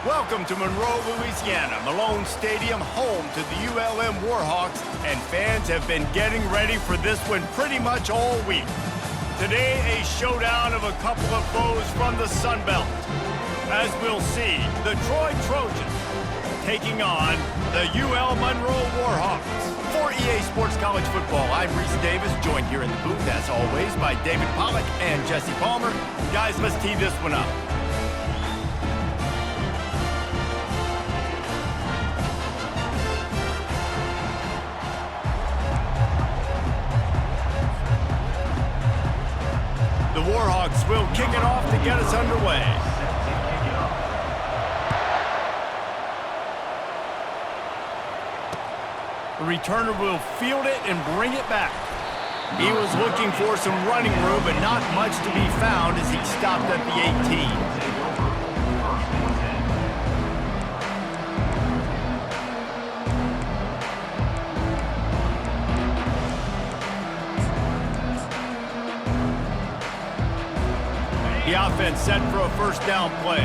Welcome to Monroe, Louisiana, Malone Stadium, home to the ULM Warhawks, and fans have been getting ready for this one pretty much all week. Today, a showdown of a couple of foes from the Sun Belt. As we'll see, the Troy Trojans taking on the UL Monroe Warhawks. For EA Sports College Football, I'm Reese Davis, joined here in the booth, as always, by David Pollack and Jesse Palmer. Guys, let's tee this one up. The Warhawks will kick it off to get us underway. The returner will field it and bring it back. He was looking for some running room, but not much to be found as he stopped at the 18. The offense set for a first down play.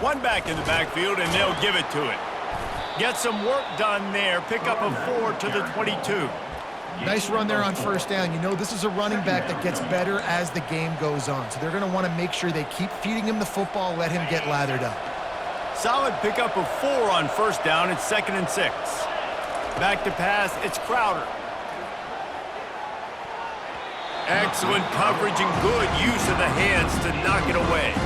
One back in the backfield, and they'll give it to it. Get some work done there. Pick up a 4 to the 22. Nice run there on first down. You know, this is a running back that gets better as the game goes on. So they're going to want to make sure they keep feeding him the football, let him get lathered up. Solid pickup of 4 on first down. It's 2nd and 6. Back to pass, it's Crowder. Excellent coverage and good use of the hands to knock it away.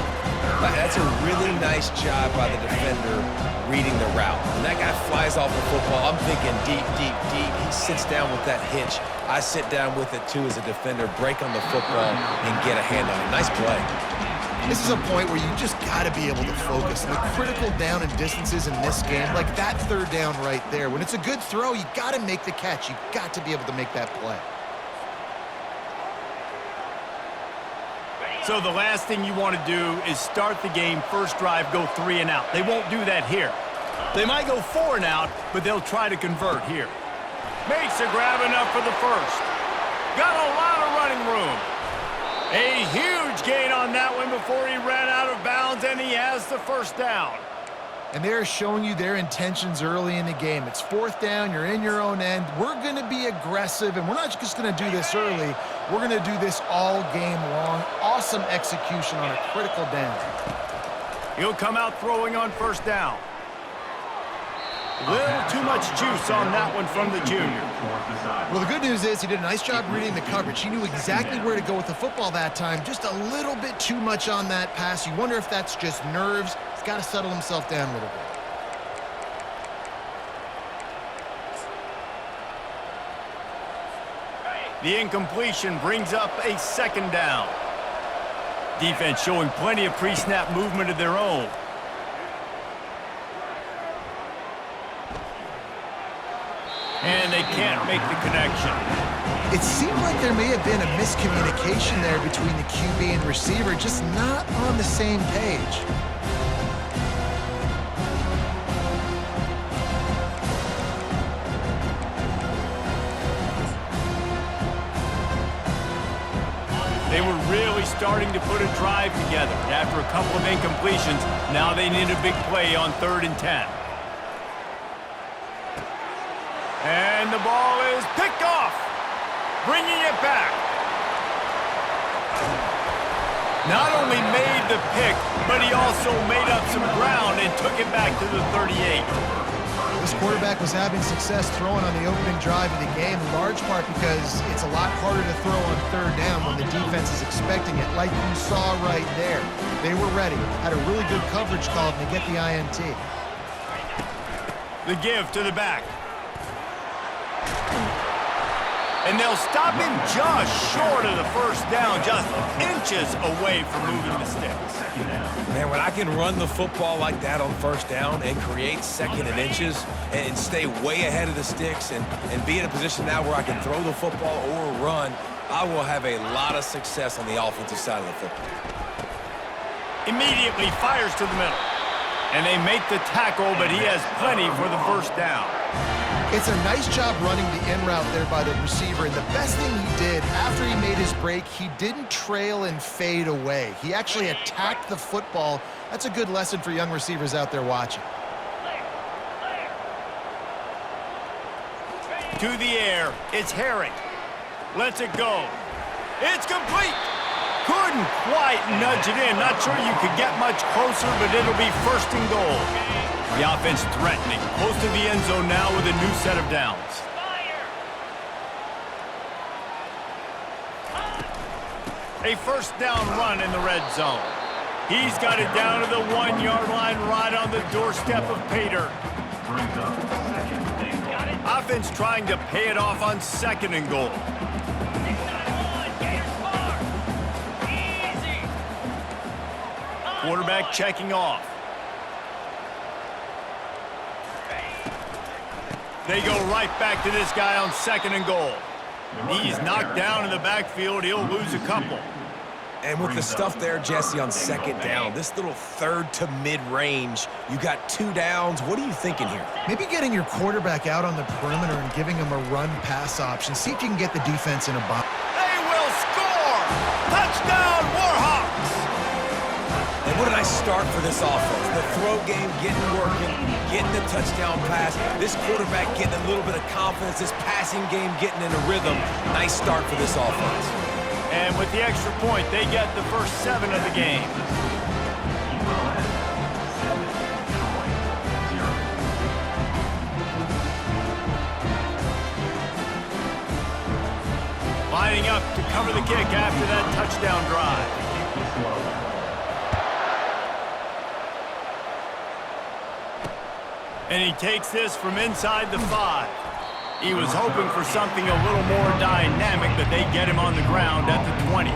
That's a really nice job by the defender reading the route. When that guy flies off the football, I'm thinking deep, deep, deep. He sits down with that hitch. I sit down with it too as a defender, break on the football, and get a hand on it. Nice play. This is a point where you just got to be able to focus. The critical down and distances in this game, like that third down right there. When it's a good throw, you got to make the catch. You got to be able to make that play. So the last thing you want to do is start the game, first drive, go 3 and out. They won't do that here. They might go 4 and out, but they'll try to convert here. Makes a grab enough for the first. Got a lot of running room. A huge gain on that one before he ran out of bounds, and he has the first down. And they're showing you their intentions early in the game. It's 4th down, you're in your own end. We're going to be aggressive, and we're not just going to do this early. We're going to do this all game long. Awesome execution on a critical down. He'll come out throwing on first down. A little too much juice on that one from the junior. Well, the good news is he did a nice job reading the coverage. He knew exactly where to go with the football that time. Just a little bit too much on that pass. You wonder if that's just nerves. He's got to settle himself down a little bit. The incompletion brings up a 2nd down. Defense showing plenty of pre-snap movement of their own. And they can't make the connection. It seemed like there may have been a miscommunication there between the QB and receiver, just not on the same page. They were really starting to put a drive together. After a couple of incompletions, now they need a big play on 3rd and 10. And the ball is picked off, bringing it back. Not only made the pick, but he also made up some ground and took it back to the 38. This quarterback was having success throwing on the opening drive of the game, in large part because it's a lot harder to throw on 3rd down when the defense is expecting it, like you saw right there. They were ready, had a really good coverage call to get the INT. The give to the back. And they'll stop him just short of the first down, just inches away from moving the sticks. Man, when I can run the football like that on first down and create 2nd and inches and stay way ahead of the sticks and be in a position now where I can throw the football or run, I will have a lot of success on the offensive side of the football. Immediately fires to the middle. And they make the tackle, but he has plenty for the first down. It's a nice job running the in route there by the receiver, and the best thing he did after he made his break, he didn't trail and fade away. He actually attacked the football. That's a good lesson for young receivers out there watching. To the air, it's Herring. Lets it go. It's complete. Couldn't quite nudge it in. Not sure you could get much closer, but it'll be first and goal. The offense threatening. Close to the end zone now with a new set of downs. A first down run in the red zone. He's got it down to the 1-yard line right on the doorstep of Pater. Offense trying to pay it off on second and goal. Quarterback checking off. They go right back to this guy on second and goal. He's knocked down in the backfield. He'll lose a couple. And with the stuff there, Jesse, on second down, this little third to mid-range, you got 2 downs. What are you thinking here? Maybe getting your quarterback out on the perimeter and giving him a run-pass option. See if you can get the defense in a bind. They will score! Touchdown, Warhawks! And what a nice start for this offense. The throw game getting working, getting the touchdown pass. This quarterback getting a little bit of confidence. This passing game getting in a rhythm. Nice start for this offense. And with the extra point, they get the first 7 of the game. Lining up to cover the kick after that touchdown drive. And he takes this from inside the 5. He was hoping for something a little more dynamic, but they get him on the ground at the 20.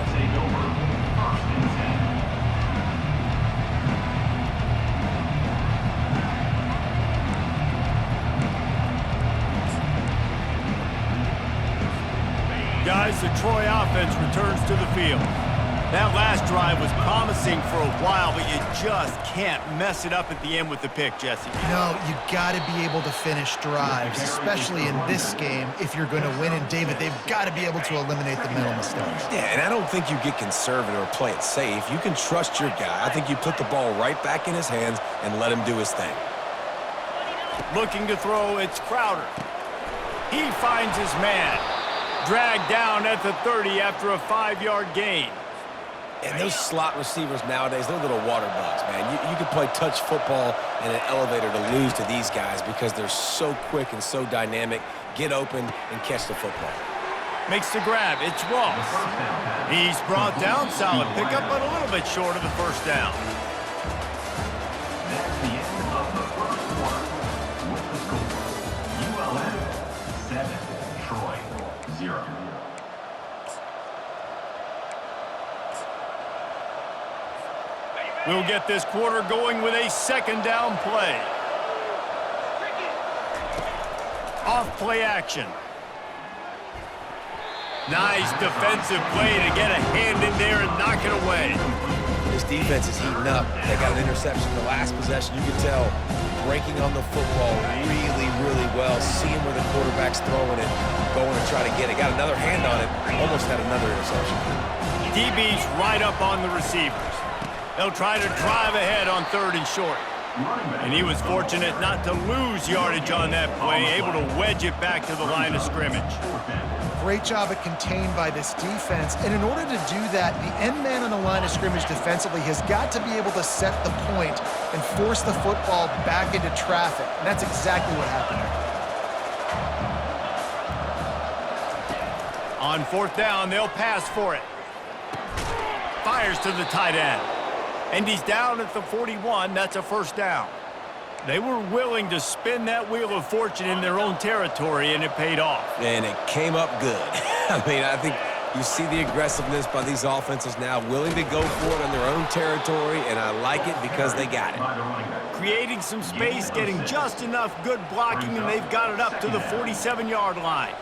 Guys, the Troy offense returns to the field. That last drive was promising for a while, but you just can't mess it up at the end with the pick, Jesse. No, you got to be able to finish drives, especially in this game. If you're going to win, and David, they've got to be able to eliminate the mental mistakes. Yeah, and I don't think you get conservative or play it safe. You can trust your guy. I think you put the ball right back in his hands and let him do his thing. Looking to throw, it's Crowder. He finds his man. Dragged down at the 30 after a 5-yard gain. And those slot receivers nowadays, they're little water bugs, man. You can play touch football in an elevator to lose to these guys because they're so quick and so dynamic. Get open and catch the football. Makes the grab. It's Ross. He's brought down. Solid pickup, but a little bit short of the first down. That's the end of the first quarter. With the score, ULM 7, Troy 0. We'll get this quarter going with a second down play. Off play action. Nice defensive play to get a hand in there and knock it away. This defense is heating up. They got an interception the last possession. You can tell breaking on the football really, really well. Seeing where the quarterback's throwing it, going to try to get it. Got another hand on it. Almost had another interception. DB's right up on the receivers. They'll try to drive ahead on 3rd and short. And he was fortunate not to lose yardage on that play, able to wedge it back to the line of scrimmage. Great job at contained by this defense. And in order to do that, the end man on the line of scrimmage defensively has got to be able to set the point and force the football back into traffic. And that's exactly what happened there. On 4th down, they'll pass for it. Fires to the tight end. And he's down at the 41. That's a first down. They were willing to spin that wheel of fortune in their own territory, and it paid off. And it came up good. I mean, I think you see the aggressiveness by these offenses now, willing to go for it in their own territory, and I like it because they got it. Creating some space, getting just enough good blocking, and they've got it up to the 47-yard line.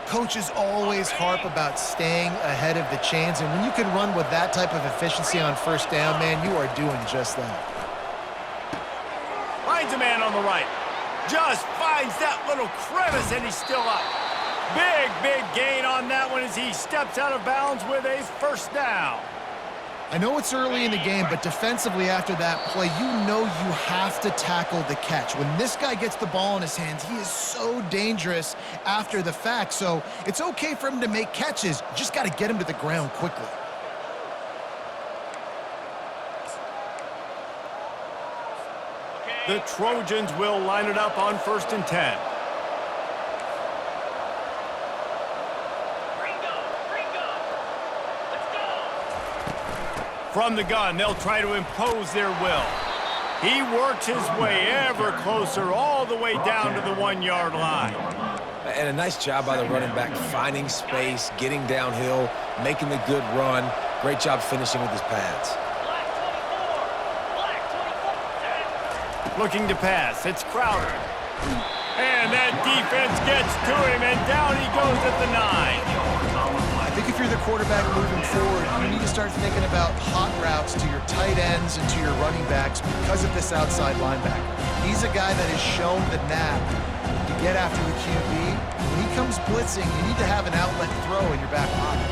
Coaches always harp about staying ahead of the chains, and when you can run with that type of efficiency on first down, man, you are doing just that. Finds a man on the right. Just finds that little crevice, and he's still up. Big gain on that one as he steps out of bounds with a first down. I know it's early in the game, but defensively after that play, you know you have to tackle the catch. When this guy gets the ball in his hands, he is so dangerous after the fact. So it's okay for him to make catches. You just got to get him to the ground quickly. The Trojans will line it up on 1st and 10. From the gun, they'll try to impose their will. He works his way ever closer all the way down to the 1-yard line. And a nice job by the running back, finding space, getting downhill, making the good run. Great job finishing with his pads. Looking to pass, it's Crowder. And that defense gets to him, and down he goes at the 9. I think if you're the quarterback moving forward, you need to start thinking about hot routes to your tight ends and to your running backs because of this outside linebacker. He's a guy that has shown the knack to get after the QB. When he comes blitzing, you need to have an outlet throw in your back pocket.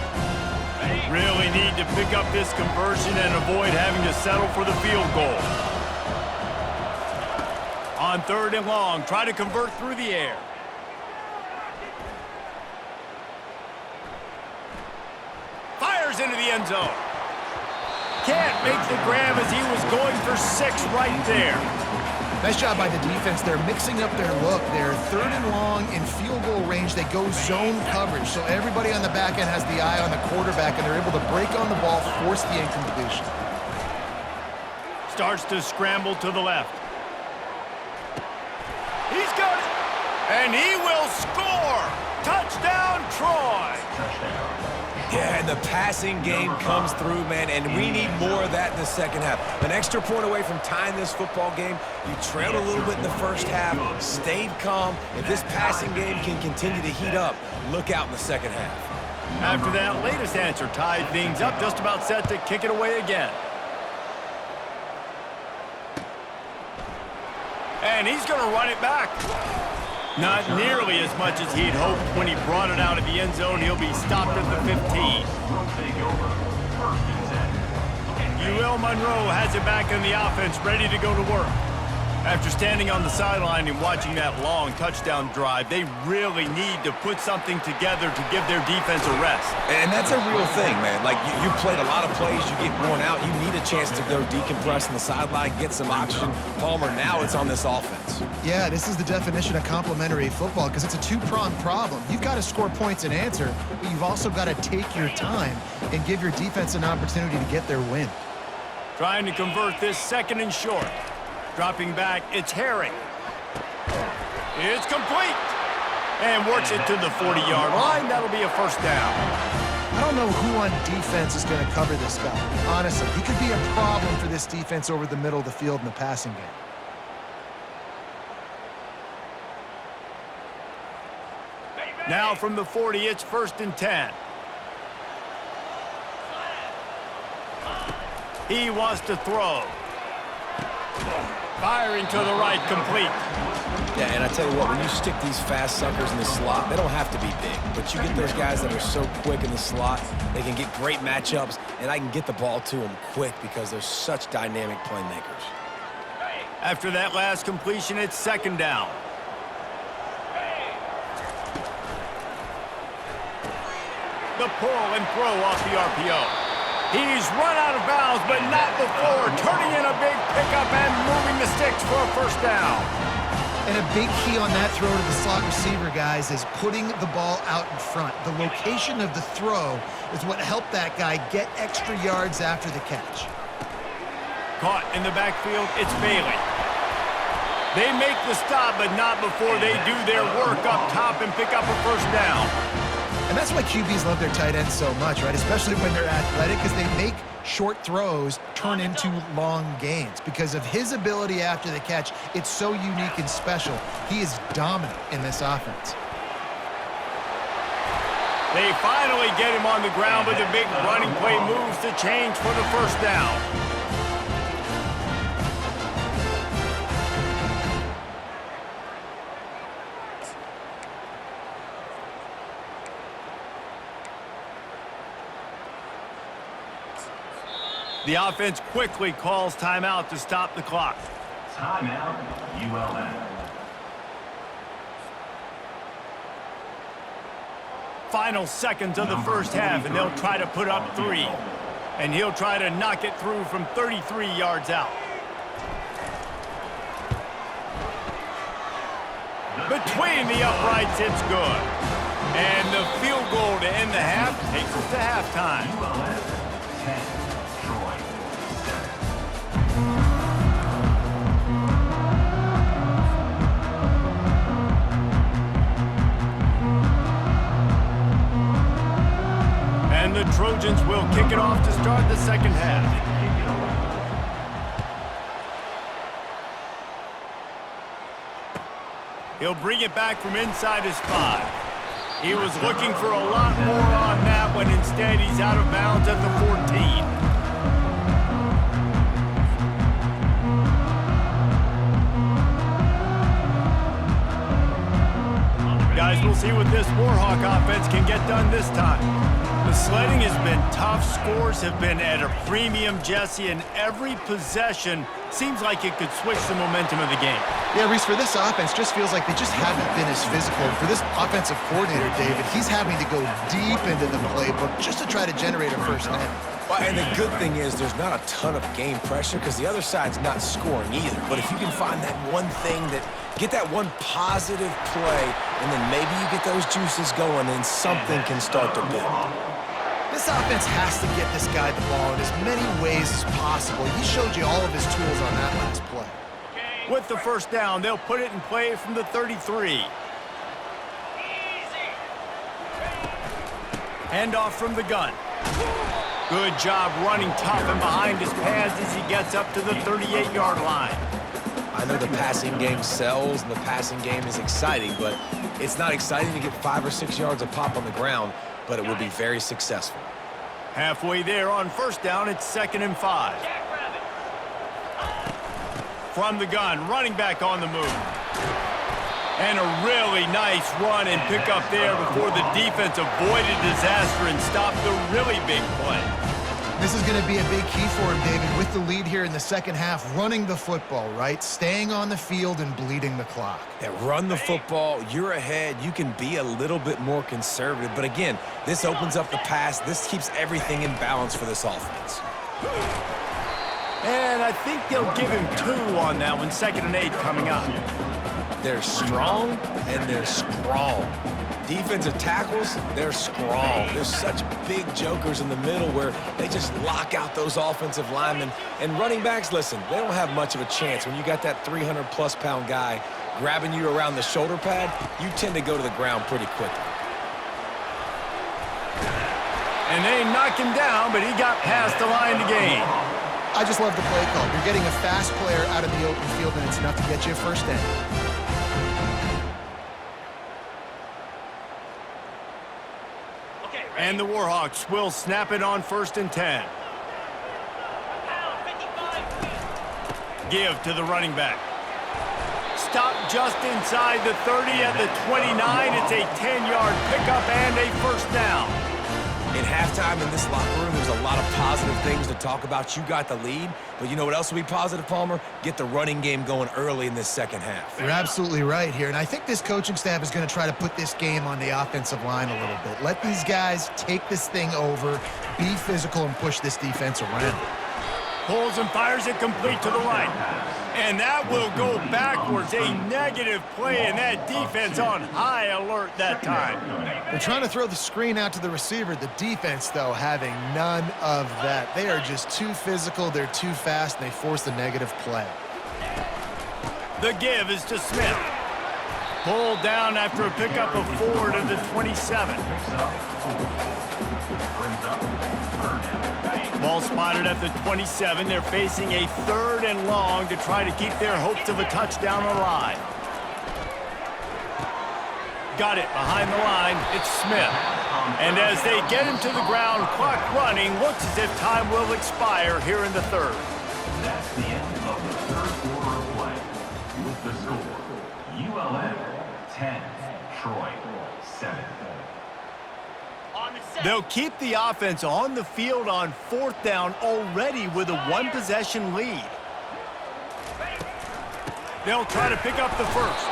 Really need to pick up this conversion and avoid having to settle for the field goal. On 3rd and long, try to convert through the air. Fires into the end zone. Can't make the grab as he was going for 6 right there. Nice job by the defense. They're mixing up their look. They're 3rd and long in field goal range. They go zone coverage, so everybody on the back end has the eye on the quarterback, and they're able to break on the ball, force the incompletion. Starts to scramble to the left. He's got it, and he will score. Touchdown, Troy. Yeah, and the passing game comes through, man, and we need more of that in the second half. An extra point away from tying this football game. You trailed a little bit in the first half, stayed calm. If this passing game can continue to heat up, look out in the second half. After that latest answer tied things up, just about set to kick it away again. And he's going to run it back. Not nearly as much as he'd hoped when he brought it out of the end zone. He'll be stopped at the 15. UL Monroe has it back in the offense, ready to go to work. After standing on the sideline and watching that long touchdown drive, they really need to put something together to give their defense a rest. And that's a real thing, man. Like, you played a lot of plays, you get worn out, you need a chance to go decompress on the sideline, get some oxygen. Palmer, now it's on this offense. Yeah, this is the definition of complementary football because it's a two-pronged problem. You've got to score points and answer, but you've also got to take your time and give your defense an opportunity to get their win. Trying to convert this 2nd and short. Dropping back, it's Herring. It's complete. And works it to the 40-yard line. That'll be a first down. I don't know who on defense is going to cover this guy. Honestly, he could be a problem for this defense over the middle of the field in the passing game. Now from the 40, it's 1st and 10. He wants to throw. Firing to the right, complete. Yeah, and I tell you what, when you stick these fast suckers in the slot, they don't have to be big, but you get those guys that are so quick in the slot, they can get great matchups, and I can get the ball to them quick because they're such dynamic playmakers. After that last completion, it's 2nd down. The pull and throw off the RPO. He's run out of bounds, but not before turning in a big pickup and moving the sticks for a first down. And a big key on that throw to the slot receiver, guys, is putting the ball out in front. The location of the throw is what helped that guy get extra yards after the catch. Caught in the backfield, it's Bailey. They make the stop, but not before they do their work up top and pick up a first down. And that's why QBs love their tight ends so much, right? Especially when they're athletic, because they make short throws turn into long gains. Because of his ability after the catch, it's so unique and special. He is dominant in this offense. They finally get him on the ground, but the big running play moves the change for the first down. The offense quickly calls timeout to stop the clock. Timeout, ULM. Final seconds of the first half, and they'll try to put up 3. And he'll try to knock it through from 33 yards out. Between the uprights, it's good. And the field goal to end the half takes us to halftime. ULM 10, Troy 7. And the Trojans will kick it off to start the second half. He'll bring it back from inside his 5. He was looking for a lot more on that one. Instead, he's out of bounds at the 14. Guys, we'll see what this Warhawk offense can get done this time. The sledding has been tough. Scores have been at a premium, Jesse, and every possession seems like it could switch the momentum of the game. Yeah, Reese, for this offense, just feels like they just haven't been as physical. For this offensive coordinator, David, he's having to go deep into the playbook just to try to generate a first down. Well, and the good thing is there's not a ton of game pressure because the other side's not scoring either. But if you can find that one thing get that one positive play, and then maybe you get those juices going, then something can start to build. This offense has to get this guy the ball in as many ways as possible. He showed you all of his tools on that last play. With the first down, they'll put it in play from the 33. Handoff from the gun. Good job running tough and behind his pads as he gets up to the 38-yard line. I know the passing game sells and the passing game is exciting, but it's not exciting to get 5 or 6 yards of pop on the ground, but it will be very successful. Halfway there on first down, it's 2nd and 5. From the gun, running back on the move. And a really nice run and pick up there before the defense avoided disaster and stopped the really big play. This is going to be a big key for him, David, with the lead here in the second half, running the football, right? Staying on the field and bleeding the clock. Yeah, run the football, you're ahead, you can be a little bit more conservative. But again, this opens up the pass. This keeps everything in balance for this offense. And I think they'll give him 2 on that one, 2nd and 8 coming up. They're strong and they're strong. Defensive tackles, they're strong. There's such big jokers in the middle where they just lock out those offensive linemen. And running backs, listen, they don't have much of a chance. When you got that 300-plus pound guy grabbing you around the shoulder pad, you tend to go to the ground pretty quickly. And they knock him down, but he got past the line to gain. I just love the play call. You're getting a fast player out of the open field, and it's enough to get you a first down. And the Warhawks will snap it on 1st and 10. Give to the running back. Stop just inside the 30 at the 29. It's a 10-yard pickup and a first down. In halftime in this locker room, there's a lot of positive things to talk about. You got the lead, but you know what else will be positive, Palmer? Get the running game going early in this second half. You're absolutely right here, and I think this coaching staff is going to try to put this game on the offensive line a little bit. Let these guys take this thing over, be physical, and push this defense around. Pulls and fires it complete to the right. And that will go backwards. A negative play, and that defense on high alert that time. They're trying to throw the screen out to the receiver. The defense, though, having none of that. They are just too physical, they're too fast, and they force the negative play. The give is to Smith. Pulled down after a pickup of 4 to the 27. Ball spotted at the 27. They're facing a 3rd and long to try to keep their hopes of a touchdown alive. Got it behind the line. It's Smith. And as they get him to the ground, clock running, looks as if time will expire here in the 3rd. That's the end of the 3rd quarter of play. With the score, ULM 10, Troy 7. They'll keep the offense on the field on 4th down already with a 1-possession lead. They'll try to pick up the first.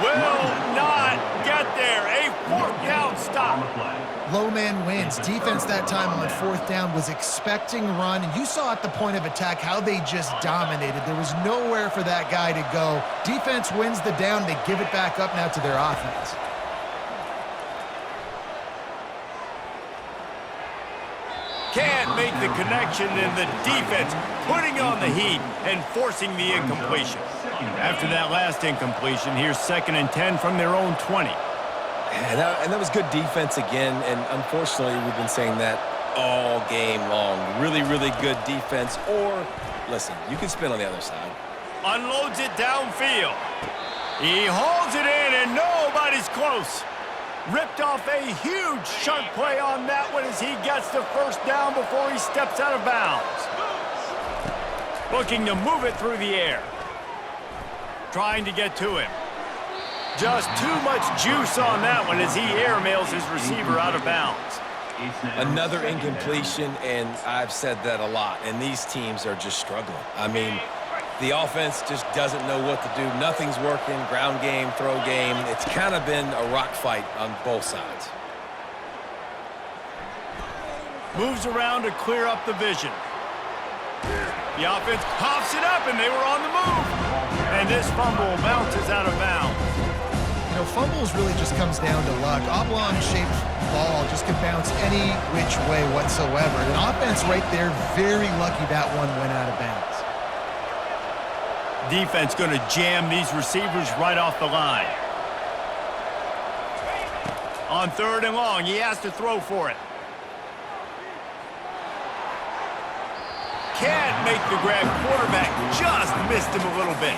Will not get there. A 4th down stop. Low man wins. Defense that time on 4th down was expecting run, and you saw at the point of attack how they just dominated. There was nowhere for that guy to go. Defense wins the down. They give it back up now to their offense. Can't make the connection, and the defense putting on the heat and forcing the incompletion. After that last incompletion, here's 2nd and 10 from their own 20. And that was good defense again, and unfortunately, we've been saying that all game long. Really, really good defense, or, listen, you can spin on the other side. Unloads it downfield. He hauls it in, and nobody's close. Ripped off a huge chunk play on that one as he gets the 1st down before he steps out of bounds. Looking to move it through the air. Trying to get to him. Just too much juice on that one as he airmails his receiver out of bounds. Another incompletion, and I've said that a lot, and these teams are just struggling. I mean, the offense just doesn't know what to do. Nothing's working, ground game, throw game. It's kind of been a rock fight on both sides. Moves around to clear up the vision. The offense pops it up, and they were on the move. And this fumble bounces out of bounds. You know, fumbles really just comes down to luck. Oblong-shaped ball just can bounce any which way whatsoever. An offense right there, very lucky that one went out of bounds. Defense going to jam these receivers right off the line. On 3rd and long, he has to throw for it. Can't make the grab. Quarterback just missed him a little bit.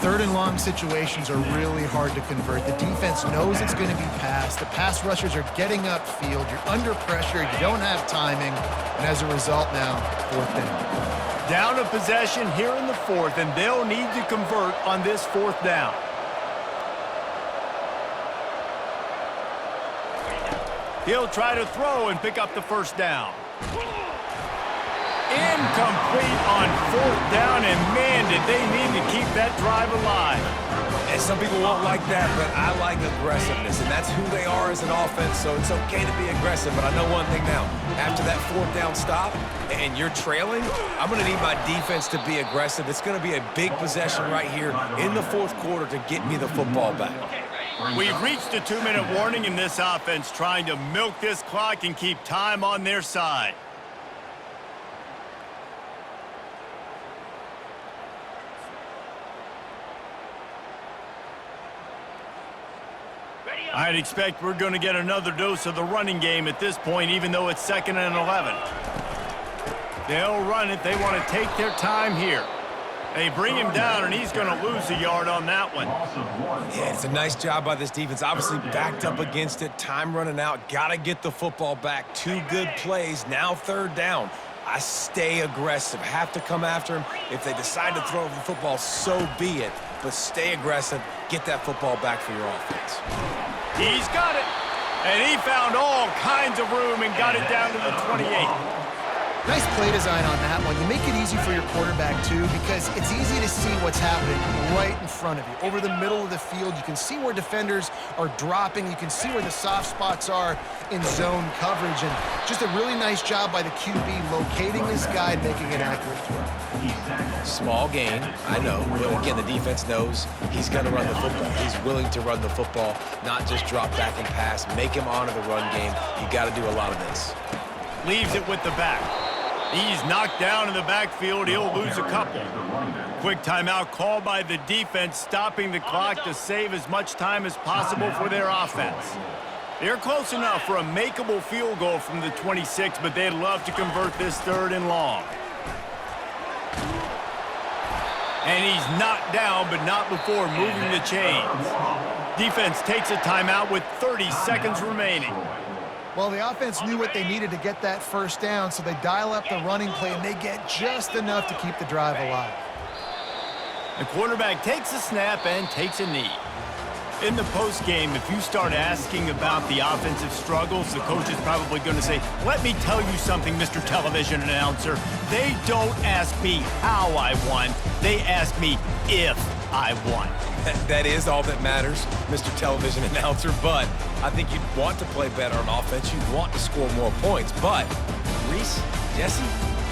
3rd and long situations are really hard to convert. The defense knows it's going to be passed. The pass rushers are getting upfield. You're under pressure. You don't have timing. And as a result now, 4th down. Down a possession here in the 4th, and they'll need to convert on this 4th down. He'll try to throw and pick up the 1st down. Incomplete on 4th down, and man, did they need to keep that drive alive. And some people won't like that, but I like aggressiveness, and that's who they are as an offense, so it's okay to be aggressive. But I know one thing now. After that 4th down stop and you're trailing, I'm going to need my defense to be aggressive. It's going to be a big possession right here in the 4th quarter to get me the football back. We've reached a 2-minute warning in this offense, trying to milk this clock and keep time on their side. I'd expect we're going to get another dose of the running game at this point, even though it's 2nd and 11. They'll run it. They want to take their time here. They bring him down, and he's going to lose a yard on that one. Yeah, it's a nice job by this defense. Obviously backed up against it. Time running out. Got to get the football back. 2 good plays. Now 3rd down. I stay aggressive. Have to come after him. If they decide to throw the football, so be it. But stay aggressive. Get that football back for your offense. He's got it. And he found all kinds of room and got it down to the 28. Nice play design on that one. You make it easy for your quarterback, too, because it's easy to see what's happening right in front of you. Over the middle of the field, you can see where defenders are dropping. You can see where the soft spots are in zone coverage. And just a really nice job by the QB locating this guy and making an accurate throw. Small gain, I know. But again, the defense knows he's going to run the football. He's willing to run the football, not just drop back and pass. Make him honor the run game. You got to do a lot of this. Leaves it with the back. He's knocked down in the backfield. He'll lose a couple. Quick timeout called by the defense, stopping the clock to save as much time as possible for their offense. They're close enough for a makeable field goal from the 26, but they'd love to convert this 3rd and long. And he's knocked down, but not before moving the chains. Defense takes a timeout with 30 seconds remaining. Well, the offense knew what they needed to get that 1st down, so they dial up the running play, and they get just enough to keep the drive alive. The quarterback takes a snap and takes a knee. In the postgame, if you start asking about the offensive struggles, the coach is probably going to say, let me tell you something, Mr. Television Announcer. They don't ask me how I won. They ask me if I won. That is all that matters, Mr. Television Announcer, but I think you'd want to play better on offense. You'd want to score more points, but Reese, Jesse,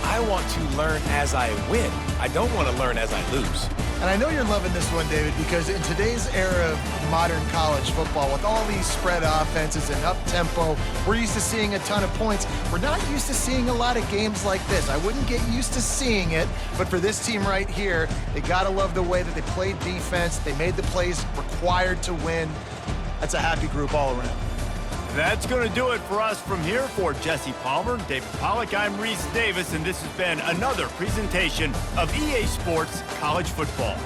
I want to learn as I win. I don't want to learn as I lose. And I know you're loving this one, David, because in today's era of modern college football, with all these spread offenses and up-tempo, we're used to seeing a ton of points. We're not used to seeing a lot of games like this. I wouldn't get used to seeing it, but for this team right here, they got to love the way that they played defense. They made the plays required to win. That's a happy group all around. That's going to do it for us from here. For Jesse Palmer, David Pollack, I'm Reese Davis, and this has been another presentation of EA Sports College Football.